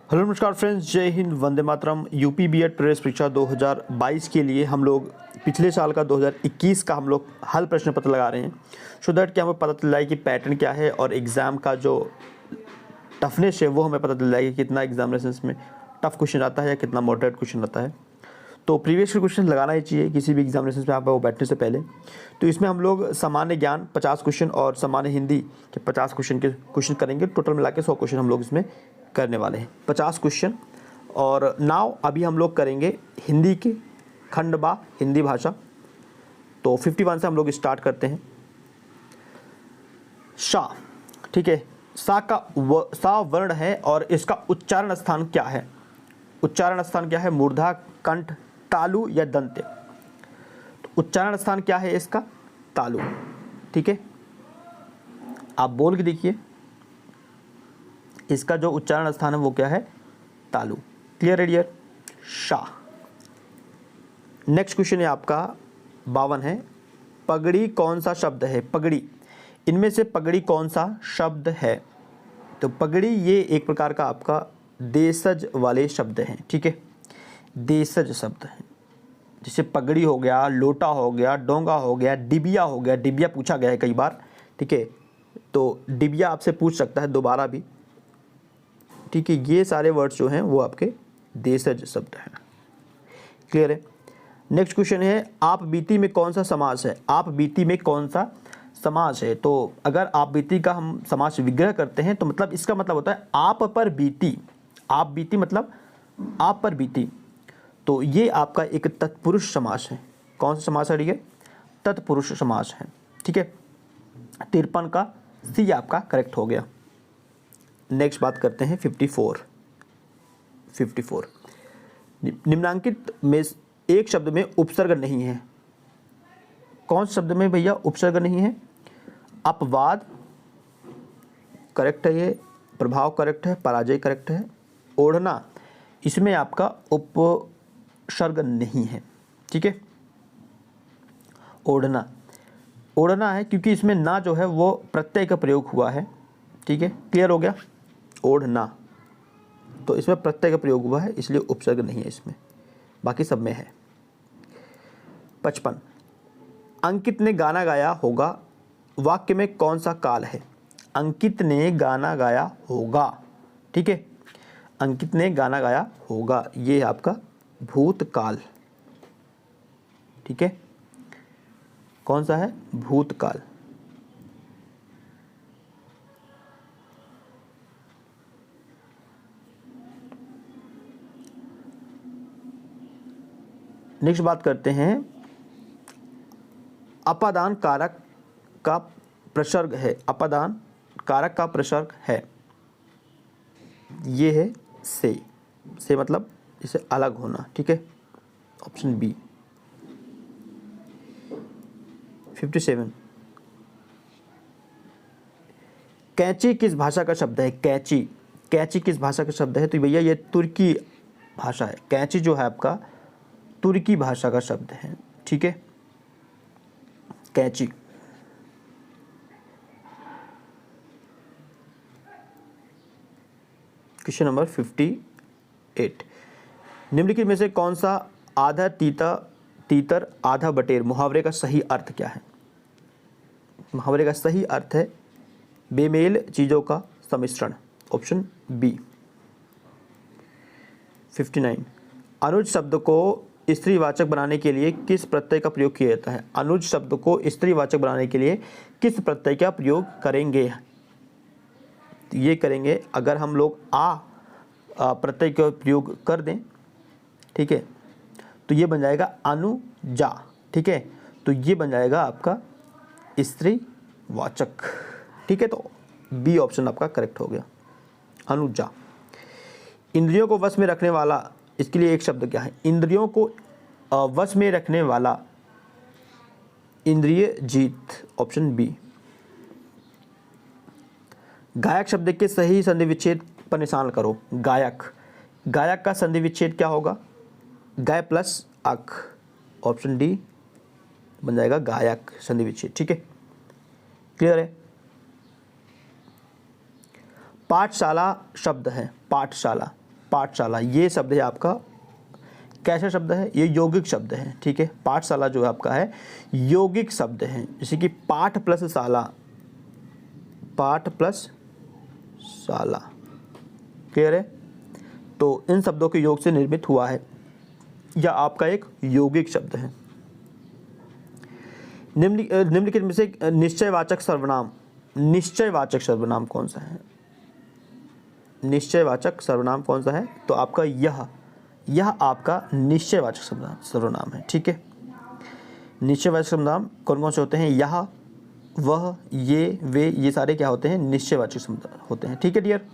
Hello नमस्कार friends, जय Hind, Vande Mataram. UP BEd प्रवेश परीक्षा 2022 के लिए हम लोग पिछले साल का 2021 का हम लोग हल प्रश्न पत्र लगा रहे हैं सो दैट कि हमें पता चल जाए कि पैटर्न क्या है और एग्ज़ाम का जो टफनेस है वो हमें पता चल जाएगा कि कितना एग्जामिनेशन में टफ क्वेश्चन आता है या कितना मॉडरेट क्वेश्चन आता है। तो प्रीवियस के क्वेश्चन लगाना ही चाहिए किसी भी एग्जामिनेशन में आप वो बैठने से पहले। तो इसमें हम लोग सामान्य ज्ञान 50 क्वेश्चन और सामान्य हिंदी के 50 क्वेश्चन करेंगे। टोटल मिला के 100 क्वेश्चन हम लोग इसमें करने वाले हैं, 50 क्वेश्चन। और नाउ अभी हम लोग करेंगे हिंदी के खंड बा हिंदी भाषा। तो 51 से हम लोग स्टार्ट करते हैं। शा, ठीक है, सा वर्ण है और इसका उच्चारण स्थान क्या है? उच्चारण स्थान क्या है? मूर्धा, कंठ, तालु या दंत्य? तो उच्चारण स्थान क्या है इसका? तालु। ठीक है, आप बोल के देखिए, इसका जो उच्चारण स्थान है वो क्या है? तालु। क्लियर है डियर? शाह। नेक्स्ट क्वेश्चन है आपका 52 है। पगड़ी कौन सा शब्द है? पगड़ी, इनमें से पगड़ी कौन सा शब्द है? तो पगड़ी ये एक प्रकार का आपका देशज वाले शब्द हैं। ठीक है, देशज शब्द हैं, जैसे पगड़ी हो गया, लोटा हो गया, डोंगा हो गया, डिबिया हो गया। डिबिया पूछा गया है कई बार, ठीक है, तो डिबिया आपसे पूछ सकता है दोबारा भी। ठीक है, ये सारे वर्ड्स जो हैं वो आपके देशज शब्द हैं। क्लियर है? नेक्स्ट क्वेश्चन है, आप बीती में कौन सा समास है? आप बीती में कौन सा समास है? तो अगर आप बीती का हम समास विग्रह करते हैं तो मतलब इसका मतलब होता है आप पर बीती। आप बीती मतलब आप पर बीती, तो ये आपका एक तत्पुरुष समास है। कौन सा समास है ये? तत्पुरुष समास है। ठीक है, 53 का सी आपका करेक्ट हो गया। नेक्स्ट बात करते हैं 54। निम्नांकित में एक शब्द में उपसर्ग नहीं है। कौन शब्द में भैया उपसर्ग नहीं है? अपवाद करेक्ट है, ये प्रभाव करेक्ट है, पराजय करेक्ट है, ओढ़ना इसमें आपका उपसर्ग नहीं है। ठीक है, ओढ़ना है क्योंकि इसमें ना जो है वो प्रत्यय का प्रयोग हुआ है। ठीक है, क्लियर हो गया? ओढ़ना, तो इसमें प्रत्यय का प्रयोग हुआ है इसलिए उपसर्ग नहीं है इसमें, बाकी सब में है। 55, अंकित ने गाना गाया होगा, वाक्य में कौन सा काल है? अंकित ने गाना गाया होगा। ठीक है, अंकित ने गाना गाया होगा, ये आपका भूतकाल। ठीक है, कौन सा है? भूतकाल। नेक्स्ट बात करते हैं, अपादान कारक का प्रसर्ग है। अपादान कारक का प्रसर्ग है, ये है से मतलब इसे अलग होना। ठीक है, ऑप्शन बी। 57, कैंची किस भाषा का शब्द है? कैंची किस भाषा का शब्द है? तो भैया ये तुर्की भाषा है। कैंची जो है आपका तुर्की भाषा का शब्द है। ठीक है, कैंची। क्वेश्चन नंबर 58, निम्नलिखित में से कौन सा आधा तीतर आधा बटेर मुहावरे का सही अर्थ क्या है? मुहावरे का सही अर्थ है बेमेल चीजों का सम्मिश्रण, ऑप्शन बी। 59, अनुज शब्द को स्त्रीवाचक बनाने के लिए किस प्रत्यय का प्रयोग किया जाता है? अनुज शब्द को स्त्रीवाचक बनाने के लिए किस प्रत्यय का प्रयोग करेंगे? ये करेंगे अगर हम लोग आ प्रत्यय का प्रयोग कर दें, ठीक है, तो ये बन जाएगा अनुजा। ठीक है, तो ये बन जाएगा आपका स्त्रीवाचक। ठीक है, तो बी ऑप्शन आपका करेक्ट हो गया, अनुजा। इंद्रियों को वश में रखने वाला, इसके लिए एक शब्द क्या है? इंद्रियों को वश में रखने वाला, इंद्रिय जीत, ऑप्शन बी। गायक शब्द के सही संधि विच्छेद पर निशान करो। गायक का संधि विच्छेद क्या होगा? गाय प्लस अक, ऑप्शन डी बन जाएगा गायक संधि विच्छेद। ठीक है, क्लियर है? पाठशाला शब्द है, पाठशाला पाठशाला, ये शब्द है आपका कैसा शब्द है, ये यौगिक शब्द है, ठीक है। पाठशाला जो है आपका है यौगिक शब्द है, जैसे कि पाठ प्लस शाला, पाठ प्लस शाला, क्लियर है। तो इन शब्दों के योग से निर्मित हुआ है, या आपका एक यौगिक शब्द है। निम्नलिखित में से निश्चयवाचक सर्वनाम, निश्चयवाचक सर्वनाम कौन सा है, निश्चयवाचक सर्वनाम कौन सा है, तो आपका यह आपका निश्चयवाचक सर्वनाम है, ठीक है। निश्चयवाचक सर्वनाम कौन कौन से होते हैं, यह, वह, ये, वे, ये सारे क्या होते हैं, निश्चयवाचक सर्वनाम होते हैं, ठीक है डियर।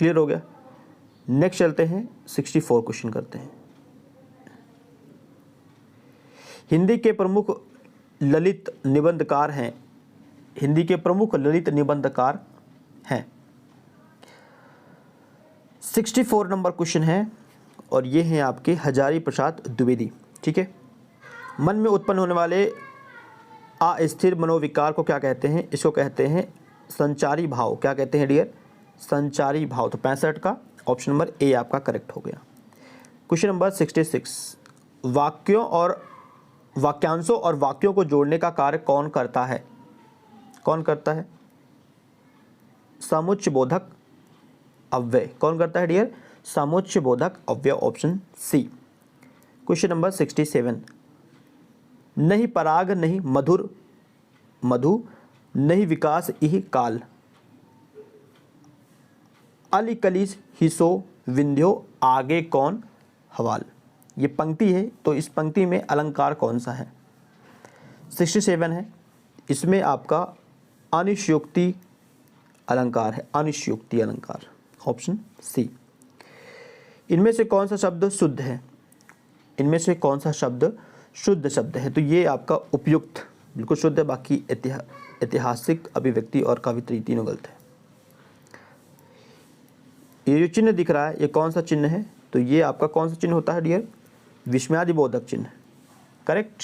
क्लियर हो गया। नेक्स्ट चलते हैं 64 क्वेश्चन करते हैं। हिंदी के प्रमुख ललित निबंधकार हैं, हिंदी के प्रमुख ललित निबंधकार हैं। 64 नंबर क्वेश्चन है और ये हैं आपके हजारी प्रसाद द्विवेदी, ठीक है। मन में उत्पन्न होने वाले अस्थिर मनोविकार को क्या कहते हैं, इसको कहते हैं संचारी भाव। क्या कहते हैं डियर, संचारी भाव। तो 65 का ऑप्शन नंबर ए आपका करेक्ट हो गया। क्वेश्चन नंबर 66, वाक्यों और वाक्यांशों और वाक्यों को जोड़ने का कार्य कौन करता है, कौन करता है, समुच्चय बोधक अव्यय। कौन करता है डियर, समुच्चय बोधक अव्यय, ऑप्शन सी। क्वेश्चन नंबर 67, नहीं पराग नहीं मधुर मधु, नहीं विकास इह काल, अली कलिस हिसो विंध्यो, आगे कौन हवाल। ये पंक्ति है, तो इस पंक्ति में अलंकार कौन सा है। 67 है, इसमें आपका अनिश्योक्ति अलंकार है, अनिश्योक्ति अलंकार, ऑप्शन सी। इनमें से कौन सा शब्द शुद्ध है, इनमें से कौन सा शब्द शुद्ध शब्द है, तो ये आपका उपयुक्त बिल्कुल शुद्ध है, बाकी ऐतिहासिक, अभिव्यक्ति और कवित्री तीनों गलत है। ये जो चिन्ह दिख रहा है ये कौन सा चिन्ह है, तो ये आपका कौन सा चिन्ह होता है डियर, विस्मयादिबोधक चिन्ह, करेक्ट।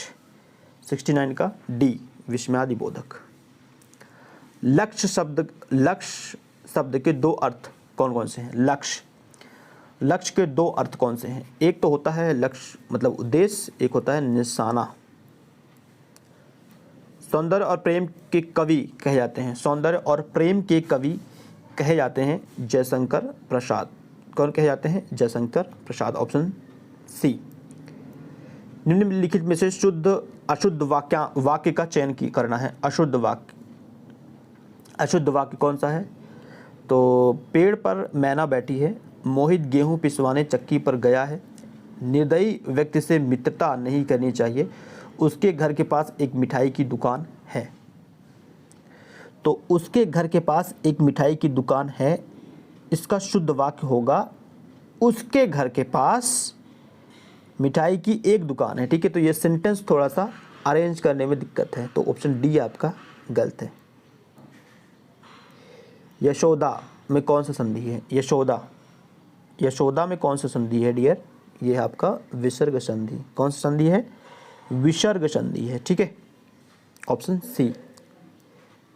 69 का डी, विस्मयादिबोधक। लक्ष्य शब्द के दो अर्थ कौन कौन से हैं, लक्ष्य के दो अर्थ कौन से हैं। एक तो होता है लक्ष्य मतलब उद्देश्य, एक होता है निशाना। सौंदर्य और प्रेम के कवि कहे जाते हैं, सौंदर्य और प्रेम के कवि कहे जाते हैं जयशंकर प्रसाद। कौन कहे जाते हैं, जयशंकर प्रसाद, ऑप्शन सी। निम्नलिखित में से शुद्ध अशुद्ध वाक्य का चयन करना है। अशुद्ध वाक्य कौन सा है, तो पेड़ पर मैना बैठी है, मोहित गेहूं पिसवाने चक्की पर गया है, निर्दयी व्यक्ति से मित्रता नहीं करनी चाहिए, उसके घर के पास एक मिठाई की दुकान है। तो उसके घर के पास एक मिठाई की दुकान है, इसका शुद्ध वाक्य होगा उसके घर के पास मिठाई की एक दुकान है, ठीक है। तो ये सेंटेंस थोड़ा सा अरेंज करने में दिक्कत है, तो ऑप्शन डी आपका गलत है। यशोदा में कौन सा संधि है, यशोदा में कौन सा संधि है डियर, ये आपका विसर्ग संधि। कौन सा संधि है, विसर्ग संधि है, ठीक है, ऑप्शन सी।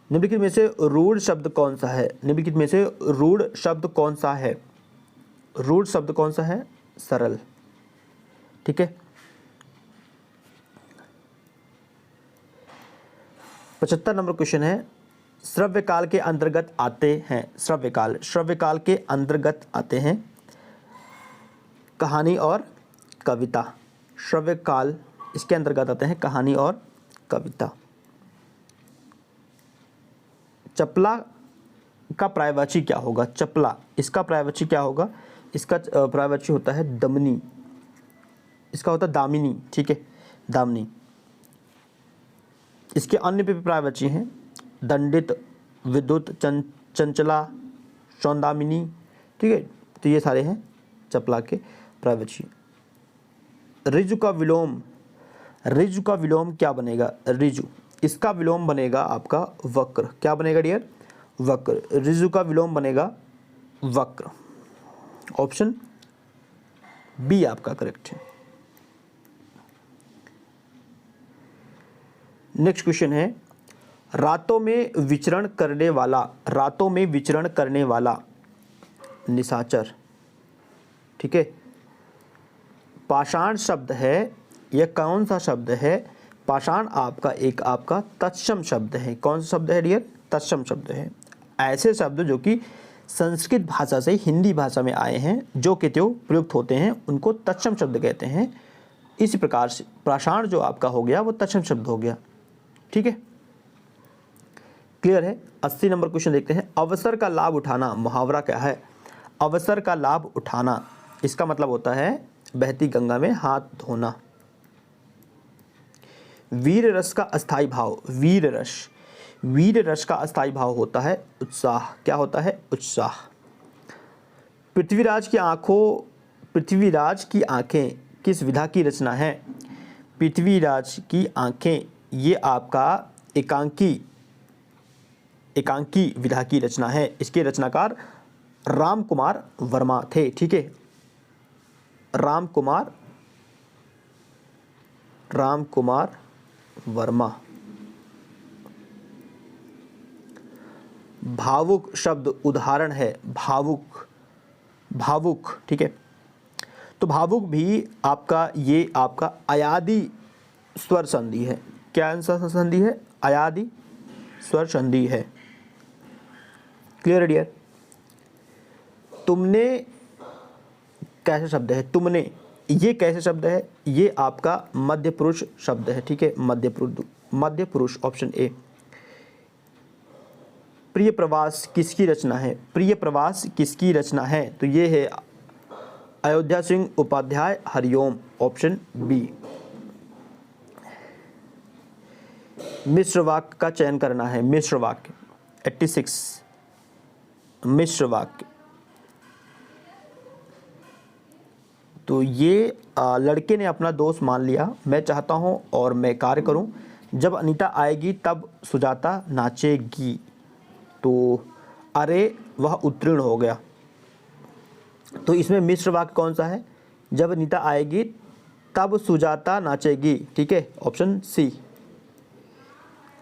निम्नलिखित में से रूढ़ शब्द कौन सा है, निम्नलिखित में से रूढ़ शब्द कौन सा है, रूढ़ शब्द कौन सा है, सरल, ठीक है। 75 नंबर क्वेश्चन है, श्रव्यकाल के अंतर्गत आते हैं, श्रव्यकाल के अंतर्गत आते हैं कहानी और कविता। श्रव्यकाल इसके अंतर्गत आते हैं कहानी और कविता। चपला का पर्यायवाची क्या होगा, चपला इसका पर्यायवाची क्या होगा, इसका पर्यायवाची होता है दमनी, इसका होता है दामिनी, ठीक है, दामिनी। इसके अन्य भी पर्यायवाची हैं, दंडित, विद्युत, चंचला, सौंदामिनी, ठीक है। तो ये सारे हैं चपला के पर्यायवाची। ऋजु का विलोम क्या बनेगा, ऋजु इसका विलोम बनेगा आपका वक्र। क्या बनेगा डियर, वक्र। ऋजु का विलोम बनेगा वक्र, ऑप्शन बी आपका करेक्ट है। नेक्स्ट क्वेश्चन है, रातों में विचरण करने वाला, रातों में विचरण करने वाला निशाचर, ठीक है। पाषाण शब्द है, यह कौन सा शब्द है? पाषाण आपका तत्सम शब्द है। कौन सा शब्द है डियर? तत्सम शब्द है। ऐसे शब्द जो कि संस्कृत भाषा से हिंदी भाषा में आए हैं, जो कि त्यों प्रयुक्त होते हैं, उनको तत्सम शब्द कहते हैं। इसी प्रकार से पाषाण जो आपका हो गया वो तत्सम शब्द हो गया, ठीक है। क्लियर है? 80 नंबर क्वेश्चन देखते हैं। अवसर का लाभ उठाना मुहावरा क्या है? अवसर का लाभ उठाना, इसका मतलब होता है बहती गंगा में हाथ धोना। वीर रस का अस्थाई भाव, वीर रस का अस्थाई भाव होता है उत्साह। क्या होता है? उत्साह। पृथ्वीराज की आंखें किस विधा की रचना है? पृथ्वीराज की आंखें ये आपका एकांकी विधा की रचना है। इसके रचनाकार राम कुमार वर्मा थे, ठीक है। राम कुमार वर्मा। भावुक शब्द उदाहरण है, भावुक, ठीक है। तो भावुक भी आपका अयादि स्वर संधि है। क्या आंसर संधि है? अयादि स्वर संधि है। क्लियर है डियर? तुमने कैसे शब्द है? तुमने, ये कैसे शब्द है? ये आपका मध्य पुरुष शब्द है, ठीक है। मध्य पुरुष, ऑप्शन ए। प्रिय प्रवास किसकी रचना है? प्रिय प्रवास किसकी रचना है? तो ये है अयोध्या सिंह उपाध्याय हरिओम, ऑप्शन बी। मिश्र वाक्य का चयन करना है। मिश्र वाक्य 86, मिश्र वाक्य। तो ये लड़के ने अपना दोस्त मान लिया, मैं चाहता हूँ और मैं कार्य करूँ, जब अनीता आएगी तब सुजाता नाचेगी, तो अरे वह उत्तीर्ण हो गया। तो इसमें मिश्र वाक्य कौन सा है? जब अनीता आएगी तब सुजाता नाचेगी, ठीक है, ऑप्शन सी।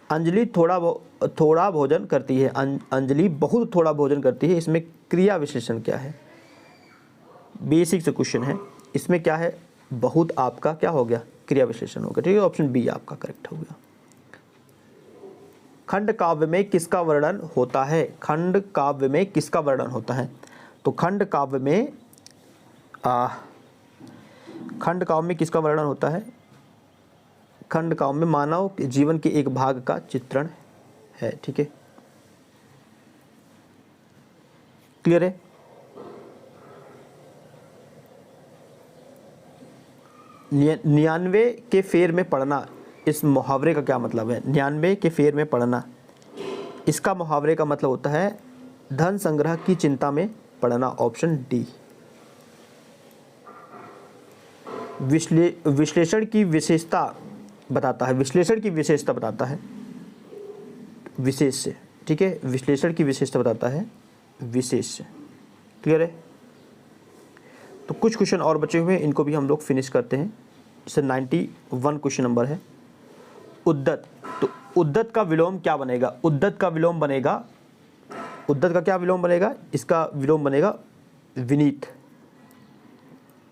अंजलि थोड़ा भोजन करती है, अंजलि बहुत थोड़ा भोजन करती है। इसमें क्रिया विशेषण क्या है? बेसिक से क्वेश्चन है। इसमें क्या है? बहुत आपका क्या हो गया? क्रिया विशेषण हो गया, ठीक है, ऑप्शन बी आपका करेक्ट हो गया। खंड काव्य में किसका वर्णन होता है? खंड काव्य में किसका वर्णन होता है? तो खंड काव्य में किसका वर्णन होता है? खंड काव्य में मानव के जीवन के एक भाग का चित्रण है, ठीक है। क्लियर है? निन्यानवे के फेर में पढ़ना, इस मुहावरे का क्या मतलब है? 99 के फेर में पढ़ना, इसका मुहावरे का मतलब होता है धन संग्रह की चिंता में पढ़ना, ऑप्शन डी। विश्लेषण की विशेषता बताता है, विश्लेषण की विशेषता बताता है विशेष से, ठीक है। विश्लेषण की विशेषता बताता है विशेष से। क्लियर है? तो कुछ क्वेश्चन और बचे हुए हैं, इनको भी हम लोग फिनिश करते हैं। जैसे 91 क्वेश्चन नंबर है उद्दत। तो उद्दत का विलोम क्या बनेगा? उद्दत का विलोम बनेगा, उद्दत का क्या विलोम बनेगा? इसका विलोम बनेगा विनीत।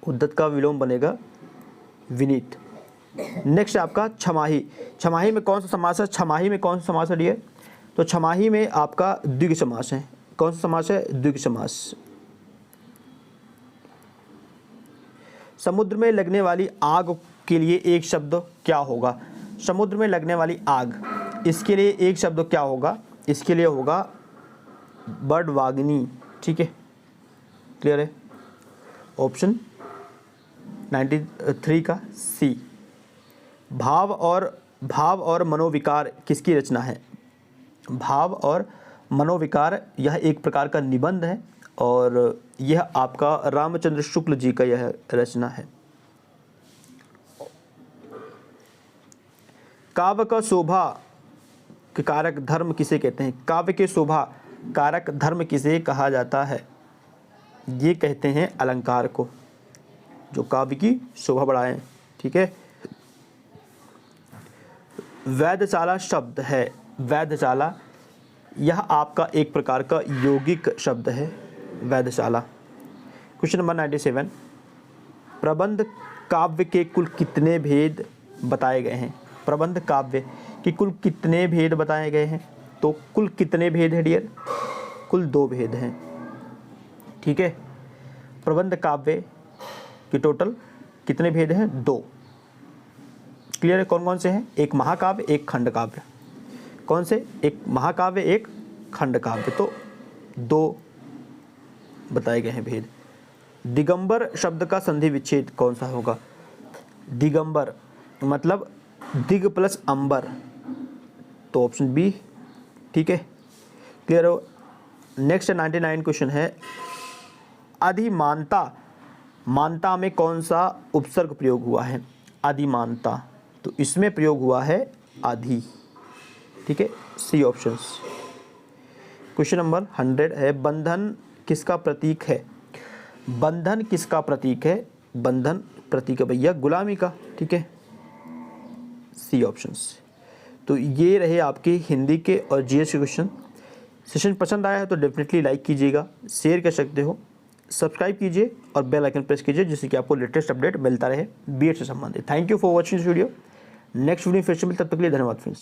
उद्दत का विलोम बनेगा विनीत। नेक्स्ट आपका छमाही। छमाही में कौन सा समास है? छमाही में कौन सा समास है डियर? तो छमाही में आपका द्विगु समास है। कौन सा समास है? द्विगु समास। समुद्र में लगने वाली आग के लिए एक शब्द क्या होगा? समुद्र में लगने वाली आग, इसके लिए एक शब्द क्या होगा? इसके लिए होगा बड़वाग्नि, ठीक है। क्लियर है? ऑप्शन 93 का सी। भाव और मनोविकार किसकी रचना है? भाव और मनोविकार यह एक प्रकार का निबंध है और यह आपका रामचंद्र शुक्ल जी का यह रचना है। काव्य का शोभा के कारक धर्म किसे कहते हैं? काव्य के शोभा कारक धर्म किसे कहा जाता है? ये कहते हैं अलंकार को, जो काव्य की शोभा बढ़ाएं, ठीक है। वेधशाला शब्द है, वैधशाला, यह आपका एक प्रकार का यौगिक शब्द है, वैधशाला। क्वेश्चन नंबर 97, प्रबंध काव्य के कुल कितने भेद बताए गए हैं? प्रबंध काव्य के कुल कितने भेद बताए गए हैं? तो कुल कितने भेद हैं डियर? कुल 2 भेद हैं, ठीक है। प्रबंध काव्य के टोटल कितने भेद हैं? 2। क्लियर है? कौन कौन से हैं? एक महाकाव्य, एक खंड काव्य। कौन से? एक महाकाव्य, एक खंड काव्य। तो 2 बताए गए हैं भेद। दिगंबर शब्द का संधि विच्छेद कौन सा होगा? दिगंबर मतलब दिग प्लस अंबर, तो ऑप्शन बी, ठीक है। क्लियर हो? नेक्स्ट 99 क्वेश्चन है, अधिमानता, मानता में कौन सा उपसर्ग प्रयोग हुआ है? अधिमानता, तो इसमें प्रयोग हुआ है आधि, ठीक है, सी ऑप्शंस। क्वेश्चन नंबर 100 है, बंधन किसका प्रतीक है? बंधन किसका प्रतीक है? बंधन प्रतीक है भैया गुलामी का, ठीक है, सी ऑप्शंस। तो ये रहे आपके हिंदी के और जीएस के क्वेश्चन। सेशन पसंद आया है तो डेफिनेटली लाइक कीजिएगा, शेयर कर सकते हो, सब्सक्राइब कीजिए और बेल आइकन प्रेस कीजिए, जिससे कि आपको लेटेस्ट अपडेट मिलता रहे बीएड से संबंधित। Thank you for watching this video. Next video फिर से मिलते, तब तक के लिए धन्यवाद फ्रेंड्स।